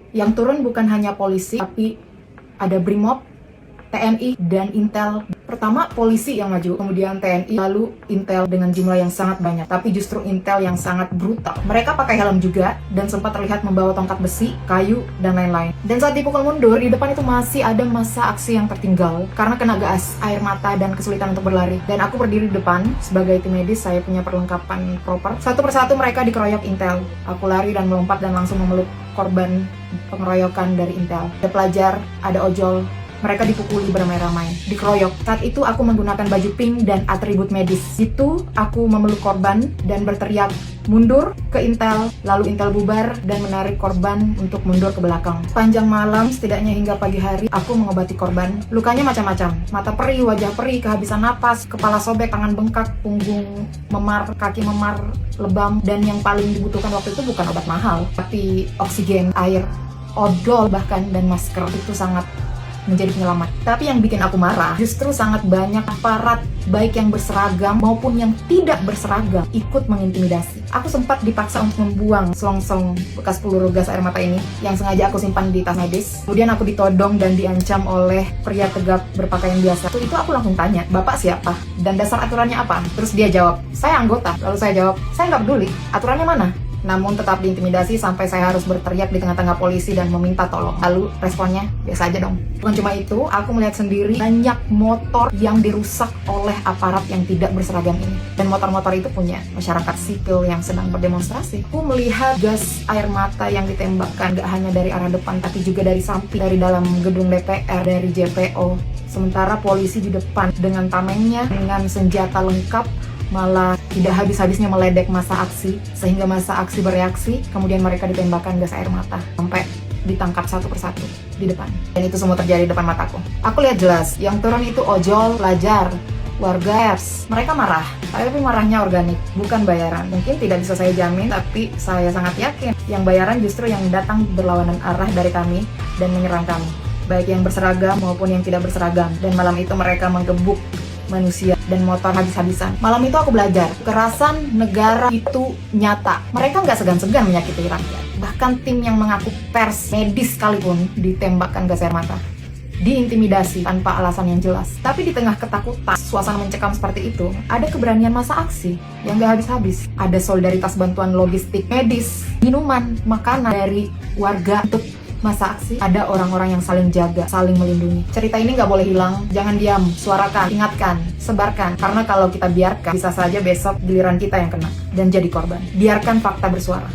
Yang turun bukan hanya polisi, tapi ada BRIMOB, TNI, dan Intel. Pertama polisi yang maju, kemudian TNI, lalu Intel dengan jumlah yang sangat banyak. Tapi justru Intel yang sangat brutal. Mereka pakai helm juga, dan sempat terlihat membawa tongkat besi, kayu, dan lain-lain. Dan saat dipukul mundur, di depan itu masih ada massa aksi yang tertinggal karena kena gas, air mata, dan kesulitan untuk berlari. Dan aku berdiri di depan, sebagai tim medis saya punya perlengkapan proper. Satu persatu mereka dikeroyok Intel. Aku lari dan melompat dan langsung memeluk korban pengeroyokan dari Intel. Ada pelajar, ada ojol. Mereka dipukuli beramai-ramai, dikeroyok. Saat itu aku menggunakan baju pink dan atribut medis. Itu aku memeluk korban dan berteriak, mundur ke Intel, lalu Intel bubar dan menarik korban untuk mundur ke belakang. Sepanjang malam, setidaknya hingga pagi hari, aku mengobati korban. Lukanya macam-macam, mata perih, wajah perih, kehabisan napas, kepala sobek, tangan bengkak, punggung memar, kaki memar, lebam, dan yang paling dibutuhkan waktu itu bukan obat mahal, tapi oksigen, air, odol bahkan, dan masker. Itu sangat menjadi penyelamat. Tapi yang bikin aku marah justru sangat banyak aparat baik yang berseragam maupun yang tidak berseragam ikut mengintimidasi. Aku sempat dipaksa untuk membuang selongsong bekas peluru gas air mata ini yang sengaja aku simpan di tas medis. Kemudian aku ditodong dan diancam oleh pria tegap berpakaian biasa. Itu aku langsung tanya, "Bapak siapa? Dan dasar aturannya apa?" Terus dia jawab, "Saya anggota." Lalu saya jawab, "Saya nggak peduli. Aturannya mana?" Namun tetap diintimidasi sampai saya harus berteriak di tengah-tengah polisi dan meminta tolong. Lalu responnya biasa aja dong. Bukan cuma itu, aku melihat sendiri banyak motor yang dirusak oleh aparat yang tidak berseragam ini. Dan motor-motor itu punya masyarakat sipil yang sedang berdemonstrasi. Aku melihat gas air mata yang ditembakkan gak hanya dari arah depan tapi juga dari samping, dari dalam gedung DPR, dari JPO. Sementara polisi di depan dengan tamengnya, dengan senjata lengkap, malah tidak habis-habisnya meledek massa aksi, sehingga massa aksi bereaksi, kemudian mereka ditembakkan gas air mata sampai ditangkap satu persatu di depan. Dan itu semua terjadi di depan mataku. Aku lihat jelas, yang turun itu ojol, pelajar, warga. Mereka marah, tapi marahnya organik, bukan bayaran. Mungkin tidak bisa saya jamin, tapi saya sangat yakin yang bayaran justru yang datang berlawanan arah dari kami dan menyerang kami, baik yang berseragam maupun yang tidak berseragam. Dan malam itu mereka menggebuk manusia dan motor habis-habisan. Malam itu aku belajar, kekerasan negara itu nyata. Mereka nggak segan-segan menyakiti rakyat. Bahkan tim yang mengaku pers, medis sekalipun, ditembakkan gas air mata, diintimidasi tanpa alasan yang jelas. Tapi di tengah ketakutan, suasana mencekam seperti itu, ada keberanian massa aksi yang nggak habis-habis. Ada solidaritas bantuan logistik, medis, minuman, makanan dari warga untuk masa aksi. Ada orang-orang yang saling jaga, saling melindungi. Cerita ini nggak boleh hilang. Jangan diam, suarakan, ingatkan, sebarkan. Karena kalau kita biarkan, bisa saja besok giliran kita yang kena dan jadi korban. Biarkan fakta bersuara.